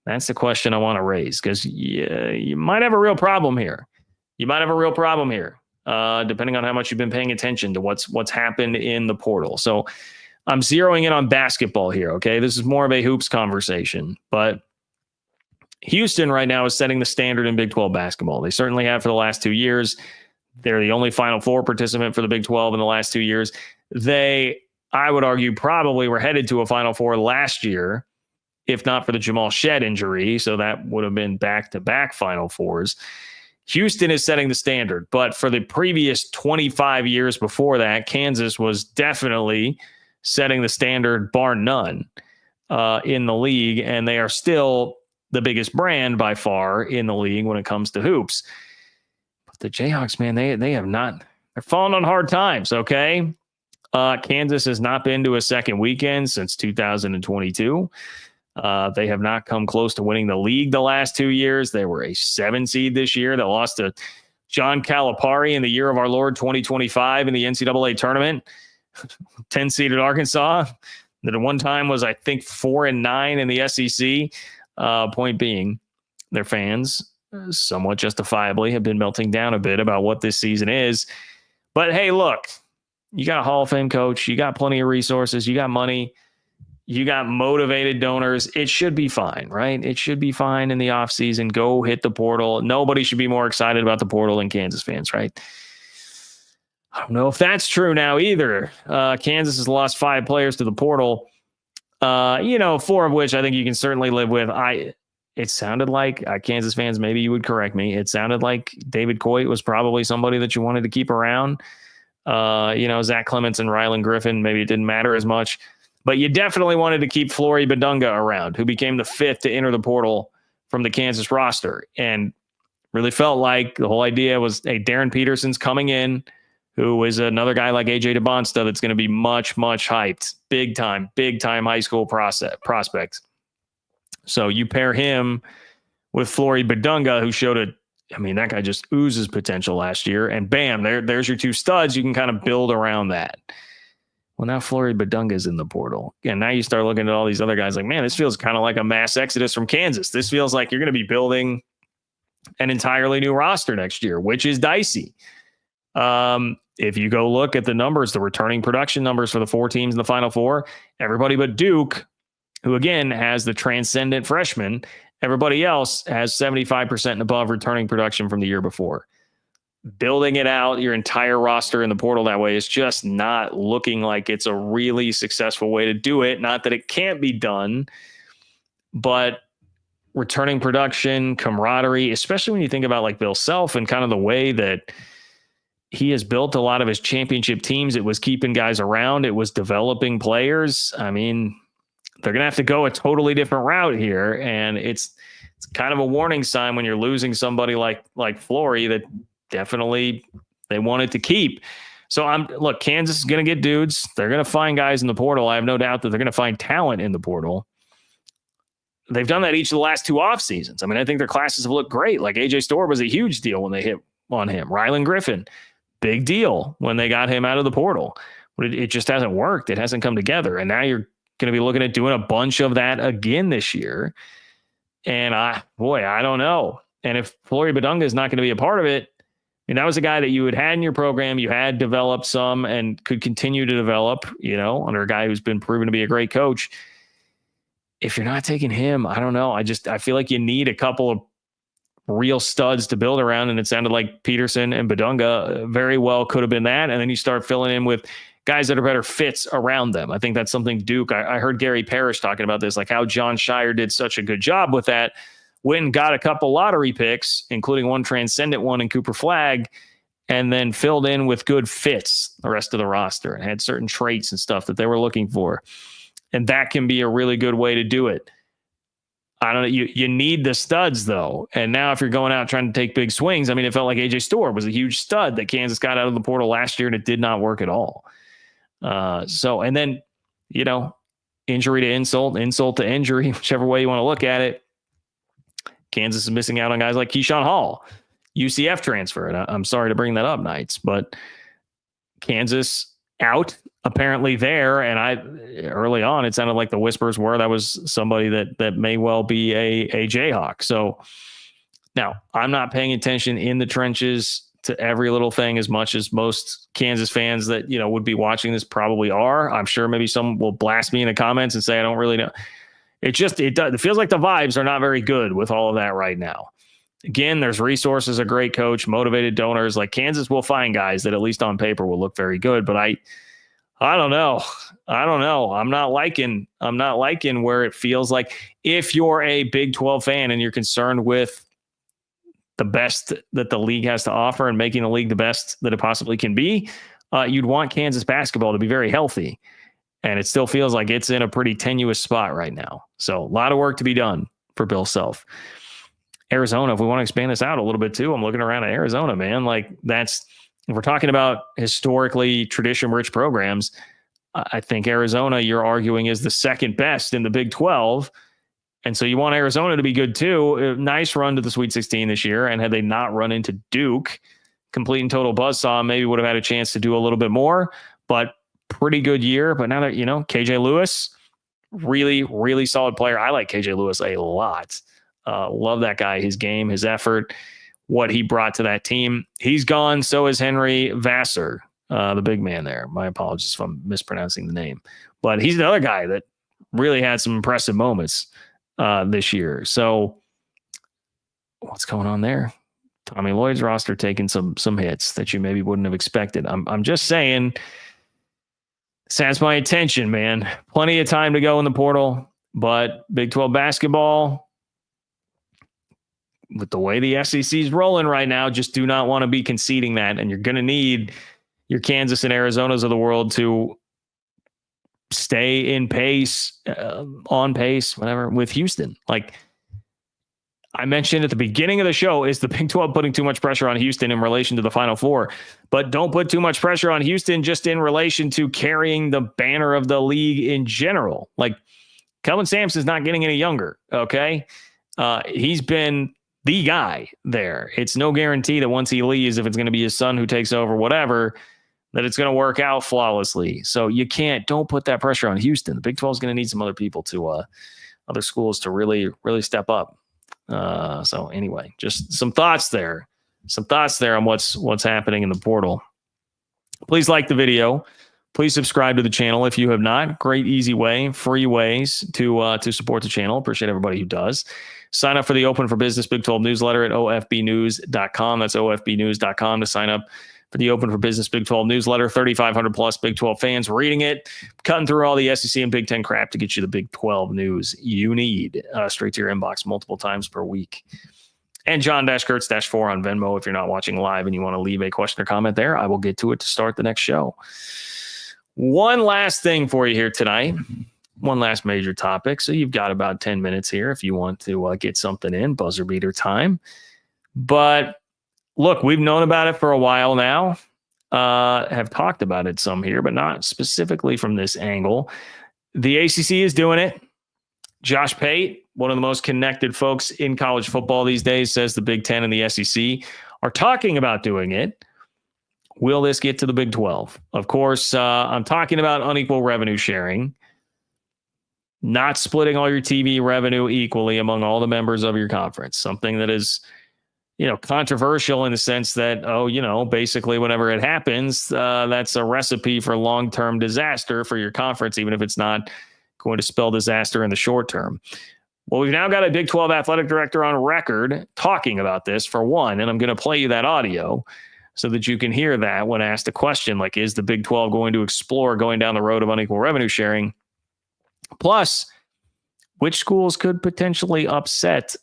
That's the question I want to raise, because you might have a real problem here. Depending on how much you've been paying attention to what's happened in the portal. So I'm zeroing in on basketball here, okay? This is more of a hoops conversation, but Houston right now is setting the standard in Big 12 basketball. They certainly have for the last 2 years. They're the only Final Four participant for the Big 12 in the last 2 years. They, I would argue, probably were headed to a Final Four last year, if not for the Jamal Shead injury. So that would have been back-to-back Final Fours. Houston is setting the standard, but for the previous 25 years before that, Kansas was definitely setting the standard, bar none, in the league, and they are still the biggest brand by far in the league when it comes to hoops. But the Jayhawks, man, they have not. They're falling on hard times. Okay, Kansas has not been to a second weekend since 2022. They have not come close to winning the league the last 2 years. They were a 7 seed this year. They lost to John Calipari in the year of our Lord 2025 in the NCAA tournament. 10 seeded Arkansas that at one time was, I think, 4-9 in the SEC. Point being, their fans, somewhat justifiably, have been melting down a bit about what this season is. But hey, look, you got a Hall of Fame coach, you got plenty of resources, you got money, you got motivated donors. It should be fine, right? It should be fine in the offseason. Go hit the portal. Nobody should be more excited about the portal than Kansas fans, right? I don't know if that's true now either. Kansas has lost 5 players to the portal, 4 of which I think you can certainly live with. It sounded like, Kansas fans, maybe you would correct me, it sounded like David Coit was probably somebody that you wanted to keep around. Zach Clements and Rylan Griffin, maybe it didn't matter as much. But you definitely wanted to keep Flory Badunga around, who became the 5th to enter the portal from the Kansas roster. And really felt like the whole idea was, hey, Darren Peterson's coming in, who is another guy like AJ DeBonsta that's going to be much, much hyped. Big time high school prospects. So you pair him with Flory Badunga, who showed that guy just oozes potential last year. And bam, there's your 2 studs. You can kind of build around that. Well, now Flory Badunga is in the portal. And now you start looking at all these other guys like, man, this feels kind of like a mass exodus from Kansas. This feels like you're going to be building an entirely new roster next year, which is dicey. If you go look at the numbers, the returning production numbers for the 4 teams in the Final Four, everybody but Duke, who again has the transcendent freshman, everybody else has 75% and above returning production from the year before. Building it out, your entire roster in the portal that way is just not looking like it's a really successful way to do it. Not that it can't be done, but returning production, camaraderie, especially when you think about like Bill Self and kind of the way that he has built a lot of his championship teams. It was keeping guys around. It was developing players. I mean, they're going to have to go a totally different route here. And it's kind of a warning sign when you're losing somebody like Flory that definitely they wanted to keep. So look, Kansas is going to get dudes. They're going to find guys in the portal. I have no doubt that they're going to find talent in the portal. They've done that each of the last 2 off seasons. I mean, I think their classes have looked great. Like AJ Storr was a huge deal when they hit on him. Rylan Griffin, big deal when they got him out of the portal. But it just hasn't worked. It hasn't come together. And now you're going to be looking at doing a bunch of that again this year. And I don't know. And if Flory Badunga is not going to be a part of it, I mean, that was a guy that you had in your program, you had developed some and could continue to develop, under a guy who's been proven to be a great coach. If you're not taking him, I don't know. I feel like you need a couple of real studs to build around, and it sounded like Peterson and Badunga very well could have been that. And then you start filling in with guys that are better fits around them. I think that's something Duke, I heard Gary Parrish talking about this, like how John Shire did such a good job with that. Went and got a couple lottery picks, including one transcendent one in Cooper Flagg, and then filled in with good fits the rest of the roster and had certain traits and stuff that they were looking for. And that can be a really good way to do it. I don't know. You need the studs, though. And now if you're going out trying to take big swings, I mean, it felt like A.J. Stewart was a huge stud that Kansas got out of the portal last year, and it did not work at all. And then, injury to insult to injury, whichever way you want to look at it. Kansas is missing out on guys like Keyshawn Hall, UCF transfer. And I'm sorry to bring that up, Knights, but Kansas out apparently there. And early on, it sounded like the whispers were that was somebody that may well be a Jayhawk. So now I'm not paying attention in the trenches to every little thing as much as most Kansas fans that, would be watching this probably are. I'm sure maybe some will blast me in the comments and say, I don't really know. It feels like the vibes are not very good with all of that right now. Again, there's resources, a great coach, motivated donors. Like Kansas will find guys that at least on paper will look very good, but I don't know. I'm not liking where it feels like if you're a Big 12 fan and you're concerned with the best that the league has to offer and making the league the best that it possibly can be, you'd want Kansas basketball to be very healthy. And it still feels like it's in a pretty tenuous spot right now. So a lot of work to be done for Bill Self. Arizona, if we want to expand this out a little bit too, I'm looking around at Arizona, man. Like if we're talking about historically tradition-rich programs, I think Arizona, you're arguing, is the second best in the Big 12. And so you want Arizona to be good too. A nice run to the Sweet 16 this year. And had they not run into Duke, complete and total buzzsaw, maybe would have had a chance to do a little bit more. But pretty good year. But now that, KJ Lewis, really, really solid player. I like KJ Lewis a lot. Love that guy, his game, his effort, what he brought to that team. He's gone. So is Henry Vassar, the big man there. My apologies if I'm mispronouncing the name. But he's another guy that really had some impressive moments this year. So what's going on there? Tommy Lloyd's roster taking some hits that you maybe wouldn't have expected. I'm just saying, this has my attention, man. Plenty of time to go in the portal, but Big 12 basketball, with the way the SEC is rolling right now, just do not want to be conceding that. And you're going to need your Kansas and Arizonas of the world to stay in pace, on pace, whatever, with Houston. Like I mentioned at the beginning of the show, is the Big 12 putting too much pressure on Houston in relation to the Final Four? But don't put too much pressure on Houston just in relation to carrying the banner of the league in general. Like Kelvin Sampson's not getting any younger, okay? He's been the guy there. It's no guarantee that once he leaves, if it's going to be his son who takes over, whatever, that it's going to work out flawlessly. So don't put that pressure on Houston. The Big 12 is going to need some other people other schools to really, really step up. So anyway, just some thoughts there on what's happening in the portal. Please like the video. Please subscribe to the channel if you have not. Great, easy way, free ways to support the channel. Appreciate everybody who does. Sign up for the Open for Business Big 12 newsletter at ofbnews.com. That's ofbnews.com to sign up for the Open for Business Big 12 newsletter. 3,500 plus Big 12 fans reading it, cutting through all the SEC and Big 10 crap to get you the Big 12 news you need straight to your inbox multiple times per week. And John-Kurtz-4 on Venmo if you're not watching live and you want to leave a question or comment there. I will get to it to start the next show. One last thing for you here tonight. One last major topic. So you've got about 10 minutes here if you want to get something in, buzzer beater time. But look, we've known about it for a while now, have talked about it some here, but not specifically from this angle. The ACC is doing it. Josh Pate, one of the most connected folks in college football these days, says the Big 10 and the SEC are talking about doing it. Will this get to the Big 12? Of course, I'm talking about unequal revenue sharing, not splitting all your TV revenue equally among all the members of your conference, something that is, controversial in the sense that, basically whenever it happens, that's a recipe for long-term disaster for your conference, even if it's not going to spell disaster in the short term. Well, we've now got a Big 12 athletic director on record talking about this, for one, and I'm going to play you that audio so that you can hear that when asked a question like, is the Big 12 going to explore going down the road of unequal revenue sharing? Plus, which schools could potentially upset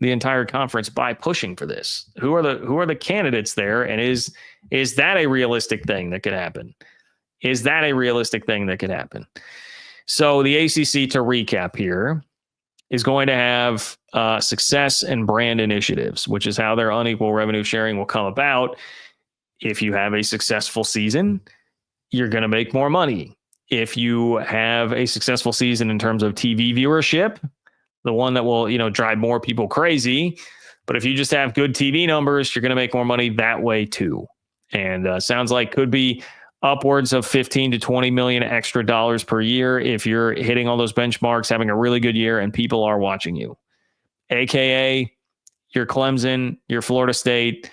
the entire conference by pushing for this? Who are the candidates there? And is that a realistic thing that could happen? Is that a realistic thing that could happen? So the ACC, to recap here, is going to have success and brand initiatives, which is how their unequal revenue sharing will come about. If you have a successful season, you're going to make more money. If you have a successful season in terms of TV viewership, the one that will, drive more people crazy. But if you just have good TV numbers, you're going to make more money that way too. And sounds like could be upwards of 15 to 20 million extra dollars per year if you're hitting all those benchmarks, having a really good year, and people are watching you. AKA, you're Clemson, you're Florida State,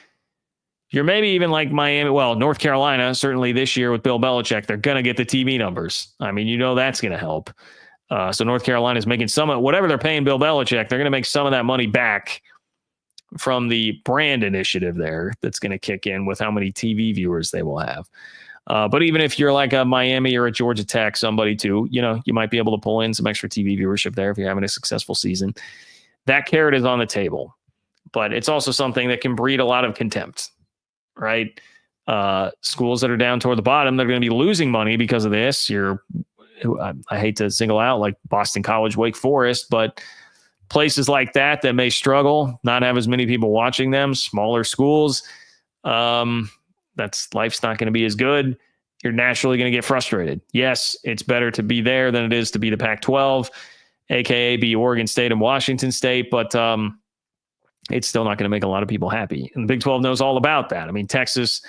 you're maybe even like Miami. Well, North Carolina, certainly this year with Bill Belichick, they're going to get the TV numbers. I mean, that's going to help. So North Carolina is making some of whatever they're paying Bill Belichick, they're going to make some of that money back from the brand initiative there that's going to kick in with how many TV viewers they will have. But even if you're like a Miami or a Georgia Tech, somebody too, you might be able to pull in some extra TV viewership there if you're having a successful season. That carrot is on the table, but it's also something that can breed a lot of contempt, right? Schools that are down toward the bottom, they're going to be losing money because of this. I hate to single out like Boston College, Wake Forest, but places like that may struggle, not have as many people watching them, smaller schools, life's not going to be as good. You're naturally going to get frustrated. Yes, it's better to be there than it is to be the Pac-12, aka be Oregon State and Washington State, but it's still not going to make a lot of people happy. And the Big 12 knows all about that. I mean, Texas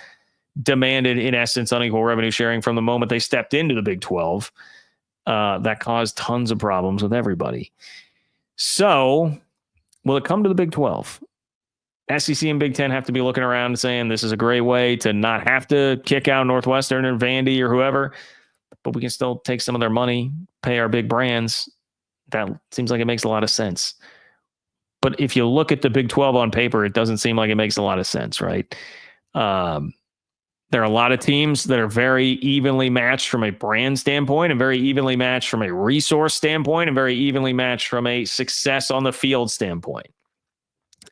demanded, in essence, unequal revenue sharing from the moment they stepped into the Big 12. That caused tons of problems with everybody. So, will it come to the Big 12? SEC and Big Ten have to be looking around and saying this is a great way to not have to kick out Northwestern or Vandy or whoever, but we can still take some of their money, pay our big brands. That seems like it makes a lot of sense. But if you look at the Big 12 on paper, it doesn't seem like it makes a lot of sense, right? There are a lot of teams that are very evenly matched from a brand standpoint and very evenly matched from a resource standpoint and very evenly matched from a success on the field standpoint.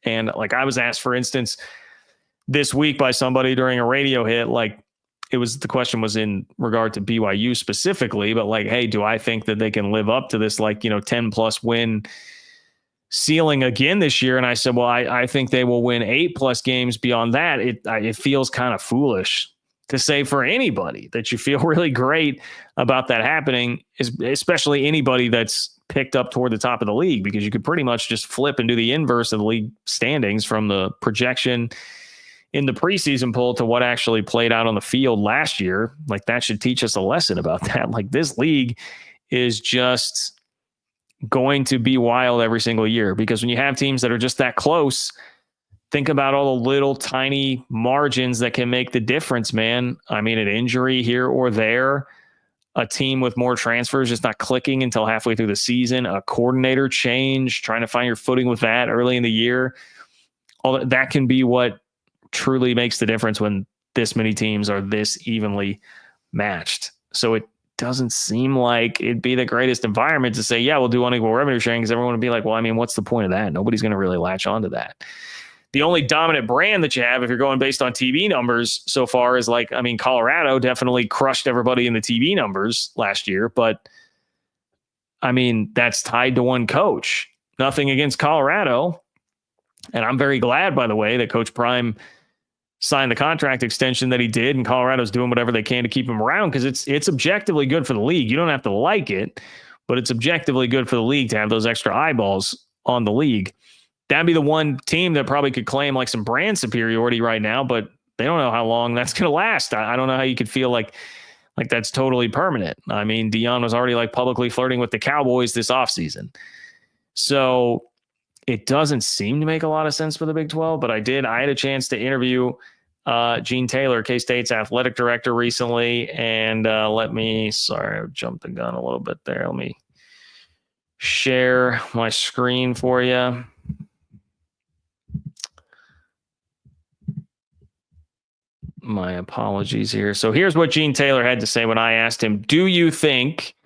And like I was asked, for instance, this week by somebody during a radio hit, the question was in regard to BYU specifically, but like, hey, do I think that they can live up to this 10 plus win ceiling again this year? And I said, well, I think they will win 8+ games beyond that. It feels kind of foolish to say for anybody that you feel really great about that happening, especially anybody that's picked up toward the top of the league, because you could pretty much just flip and do the inverse of the league standings from the projection in the preseason poll to what actually played out on the field last year. Like, that should teach us a lesson about that. Like, this league is just going to be wild every single year, because when you have teams that are just that close, think about all the little tiny margins that can make the difference, man. I mean, an injury here or there, a team with more transfers just not clicking until halfway through the season, a coordinator change, trying to find your footing with that early in the year. All that can be what truly makes the difference when this many teams are this evenly matched. So it doesn't seem like it'd be the greatest environment to say, yeah, we'll do unequal revenue sharing, because everyone would be like, well, I mean, what's the point of that? Nobody's going to really latch onto that. The only dominant brand that you have, if you're going based on TV numbers so far, is Colorado definitely crushed everybody in the TV numbers last year. But I mean, that's tied to one coach. Nothing against Colorado. And I'm very glad, by the way, that Coach Prime signed the contract extension that he did, and Colorado's doing whatever they can to keep him around, because it's objectively good for the league. You don't have to like it, but it's objectively good for the league to have those extra eyeballs on the league. That'd be the one team that probably could claim some brand superiority right now, but they don't know how long that's going to last. I don't know how you could feel like that's totally permanent. I mean, Deion was already publicly flirting with the Cowboys this offseason. So it doesn't seem to make a lot of sense for the Big 12, but I had a chance to interview Gene Taylor, K-State's athletic director, recently. And I jumped the gun a little bit there. Let me share my screen for you. My apologies here. So here's what Gene Taylor had to say when I asked him, do you think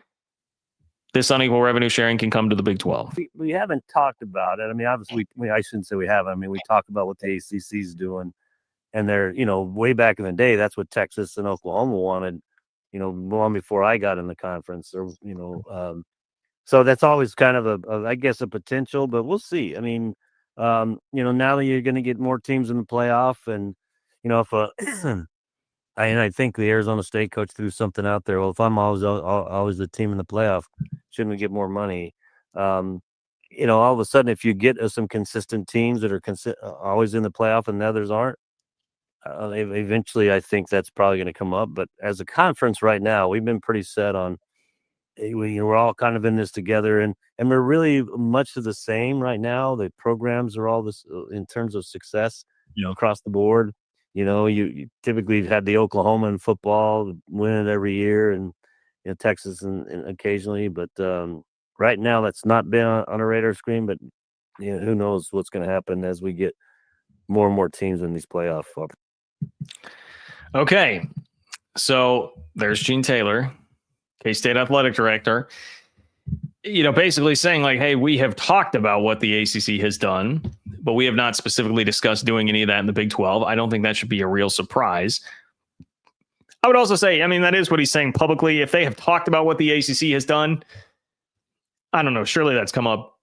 this unequal revenue sharing can come to the Big 12? We haven't talked about it. I mean, obviously, I shouldn't say we haven't. I mean, we talk about what the ACC is doing. And they're, way back in the day, that's what Texas and Oklahoma wanted, long before I got in the conference. Or, so that's always kind of I guess, a potential, but we'll see. I mean, now that you're going to get more teams in the playoff, and, if I think the Arizona State coach threw something out there. Well, if I'm always the team in the playoff, shouldn't we get more money? All of a sudden, if you get some consistent teams that are always in the playoff and the others aren't, eventually I think that's probably going to come up. But as a conference right now, we've been pretty set on we're all kind of in this together, and we're really much of the same right now. The programs are all this in terms of success, across the board. You typically had the Oklahoma in football win it every year, and Texas and occasionally, but right now that's not been on a radar screen. But who knows what's going to happen as we get more and more teams in these playoff. Okay, so there's Gene Taylor, K-State athletic director, basically saying like, hey, we have talked about what the ACC has done, but we have not specifically discussed doing any of that in the Big 12. I don't think that should be a real surprise. I would also say, I mean, that is what he's saying publicly. If they have talked about what the ACC has done, I don't know, surely that's come up,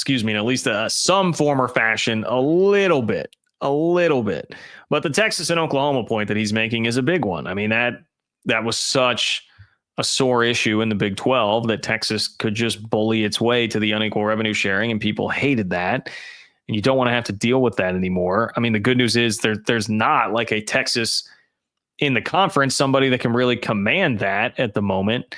in at least some form or fashion, a little bit. But the Texas and Oklahoma point that he's making is a big one. I mean, that was such a sore issue in the Big 12 that Texas could just bully its way to the unequal revenue sharing, and people hated that. And you don't want to have to deal with that anymore. I mean, the good news is there's not like a Texas in the conference, somebody that can really command that at the moment.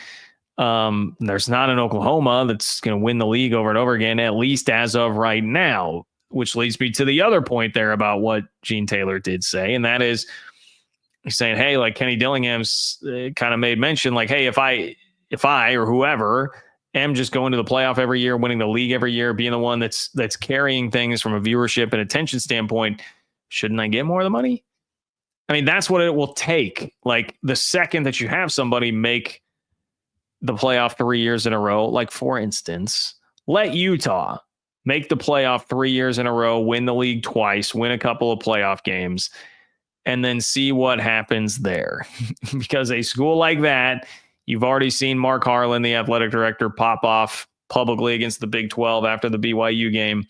There's not an Oklahoma that's going to win the league over and over again, at least as of right now, which leads me to the other point there about what Gene Taylor did say. And that is, he's saying, hey, like Kenny Dillingham's kind of made mention, like, hey, if I or whoever am just going to the playoff every year, winning the league every year, being the one that's carrying things from a viewership and attention standpoint, shouldn't I get more of the money? I mean, that's what it will take. Like the second that you have somebody make the playoff 3 years in a row, like for instance, let Utah make the playoff 3 years in a row, win the league twice, win a couple of playoff games, and then see what happens there. Because a school like that, you've already seen Mark Harlan, the athletic director, pop off publicly against the Big 12 after the BYU game.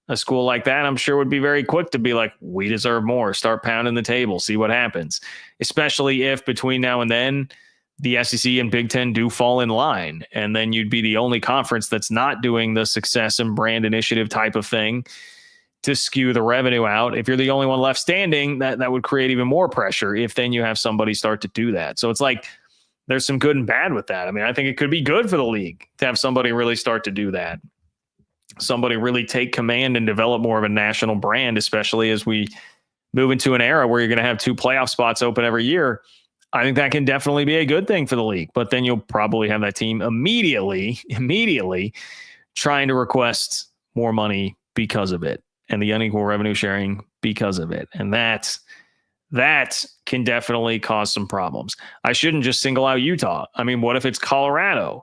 A school like that, I'm sure, would be very quick to be like, we deserve more. Start pounding the table, see what happens. Especially if between now and then, the SEC and Big Ten do fall in line. And then you'd be the only conference that's not doing the success and brand initiative type of thing to skew the revenue out. If you're the only one left standing, that would create even more pressure if then you have somebody start to do that. So it's like there's some good and bad with that. I mean, I think it could be good for the league to have somebody really start to do that. Somebody really take command and develop more of a national brand, especially as we move into an era where you're going to have 2 playoff spots open every year. I think that can definitely be a good thing for the league, but then you'll probably have that team immediately trying to request more money because of it, and the unequal revenue sharing because of it. And that can definitely cause some problems. I shouldn't just single out Utah. I mean, what if it's Colorado?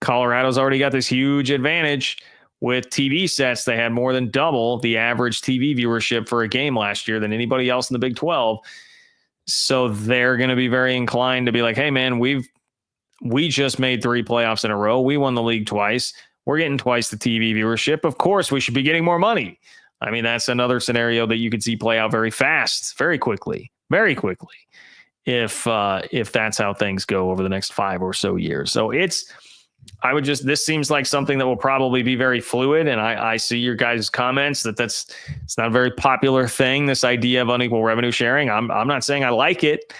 Colorado's already got this huge advantage with TV sets. They had more than double the average TV viewership for a game last year than anybody else in the Big 12. So they're going to be very inclined to be like, hey, man, we just made 3 playoffs in a row. We won the league twice. We're getting twice the TV viewership. Of course, we should be getting more money. I mean, that's another scenario that you could see play out very fast, very quickly, if that's how things go over the next 5 or so years. So this seems like something that will probably be very fluid. And I see your guys' comments it's not a very popular thing, this idea of unequal revenue sharing. I'm not saying I like it,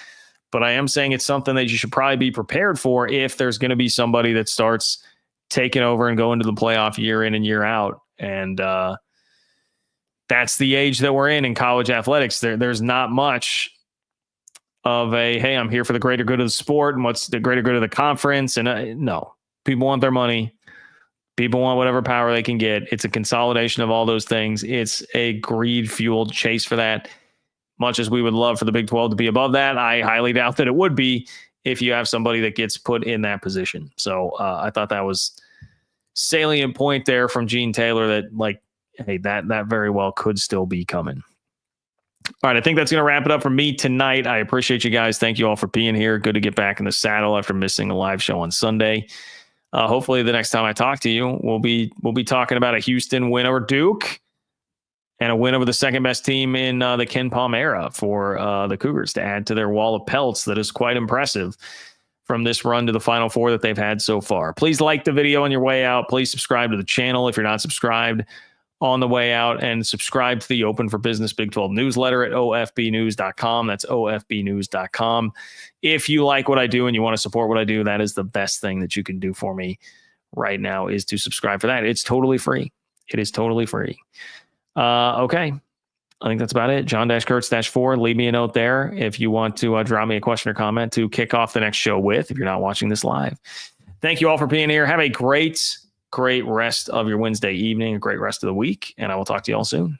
but I am saying it's something that you should probably be prepared for if there's going to be somebody that starts taking over and going to the playoff year in and year out. And that's the age that we're in college athletics. There's not much of a, hey, I'm here for the greater good of the sport and what's the greater good of the conference. And no. People want their money. People want whatever power they can get. It's a consolidation of all those things. It's a greed-fueled chase for that. Much as we would love for the Big 12 to be above that, I highly doubt that it would be if you have somebody that gets put in that position. So I thought that was salient point there from Gene Taylor that, like, hey, that very well could still be coming. All right, I think that's going to wrap it up for me tonight. I appreciate you guys. Thank you all for being here. Good to get back in the saddle after missing a live show on Sunday. Hopefully the next time I talk to you, we'll be talking about a Houston win over Duke and a win over the second best team in the Ken Palm era for the Cougars to add to their wall of pelts that is quite impressive from this run to the Final Four that they've had so far. Please like the video on your way out. Please subscribe to the channel if you're not subscribed on the way out, and subscribe to the Open for Business Big 12 newsletter at ofbnews.com. That's ofbnews.com. If you like what I do and you want to support what I do, that is the best thing that you can do for me right now, is to subscribe for that. It's totally free. It is totally free. Okay. I think that's about it. John-Kurtz-4. Leave me a note there if you want to drop me a question or comment to kick off the next show with, if you're not watching this live. Thank you all for being here. Have a great rest of your Wednesday evening, a great rest of the week, and I will talk to you all soon.